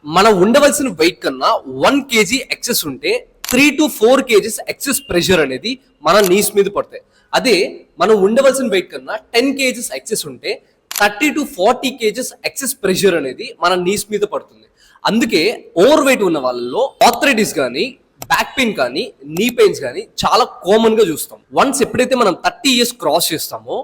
మనం ఉండవలసిన వెయిట్ కన్నా 1 kg ఎక్సెస్ ఉంటే 3 to 4 kgs ఎక్సెస్ ప్రెషర్ అనేది మన నీస్ మీద పడతాయి. అదే మనం ఉండవలసిన వెయిట్ కన్నా 10 kgs ఎక్సెస్ ఉంటే 30 to 40 kgs ఎక్సెస్ ప్రెషర్ అనేది మన నీస్ మీద పడుతుంది. అందుకే ఓవర్ వెయిట్ ఉన్న వాళ్ళలో ఆర్థరైటిస్ కానీ, బ్యాక్ పెయిన్ కానీ, నీ పెయిన్స్ కానీ చాలా కామన్ గా చూస్తాం. వన్స్ ఎప్పుడైతే మనం 30 years క్రాస్ చేస్తామో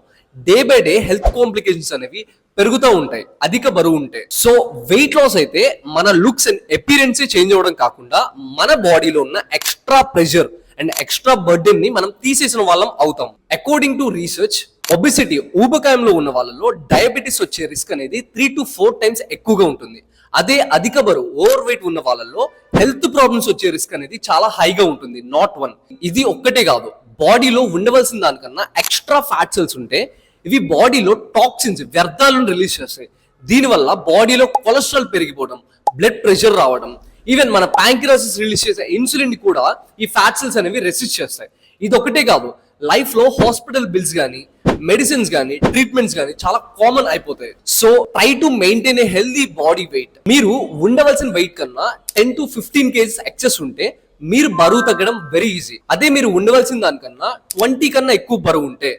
day by day health complications అనేవి పెరుగుతూ ఉంటాయి అధిక బరువు ఉంటే. సో వెయిట్ లాస్ అయితే మన లుక్స్ అండ్ అపిరెన్స్ చేంజ్ అవ్వడం కాకుండా మన బాడీలో ఉన్న extra pressure and extra burden ని మనం తీసేసిన వాళ్ళం అవుతాం. అకార్డింగ్ టు రీసెర్చ్, ఒబెసిటీ ఊబకాయంలో ఉన్న వాళ్ళలో డయాబెటీస్ వచ్చే రిస్క్ అనేది 3 to 4 times ఎక్కువగా ఉంటుంది. అదే అధిక బరువు ఓవర్ వెయిట్ ఉన్న వాళ్ళలో హెల్త్ ప్రాబ్లమ్స్ వచ్చే రిస్క్ అనేది చాలా హైగా ఉంటుంది. నాట్ వన్, ఇది ఒక్కటే కాదు, బాడీలో ఉండవలసిన దానికన్నా ఎక్స్ట్రా ఫ్యాట్ సెల్స్ ఉంటే ఇవి బాడీలో టాక్సిన్స్, వ్యర్థాలను రిలీజ్ చేస్తాయి. దీనివల్ల బాడీలో కొలెస్ట్రాల్ పెరిగిపోవడం, బ్లడ్ ప్రెషర్ రావడం, ఈవెన్ మన ప్యాంక్రియాసిస్ రిలీజ్ చేసే ఇన్సులిన్ ని కూడా ఈ ఫ్యాట్ సెల్స్ అనేవి రెసిస్ట్ చేస్తాయి. ఇది ఒకటే కాదు, లైఫ్ లో హాస్పిటల్ బిల్స్ కానీ, మెడిసిన్స్ కానీ, ట్రీట్మెంట్స్ కానీ చాలా కామన్ అయిపోతాయి. So try to maintain a healthy body weight. మీరు ఉండవలసిన వెయిట్ కన్నా 10 to 15 kgs ఎక్సెస్ ఉంటే మీరు బరువు తగ్గడం వెరీ ఈజీ. అదే మీరు ఉండవలసిన దానికన్నా 20 కన్నా ఎక్కువ బరువు ఉంటే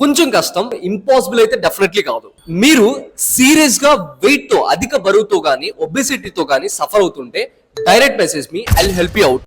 కొంచెం కష్టం, ఇంపాసిబుల్ అయితే డెఫినెట్లీ కాదు. మీరు సీరియస్ గా వెయిట్ తో, అధిక బరువుతో కానీ, ఒబెసిటీతో కానీ సఫర్ అవుతుంటే direct message me, I will help you out.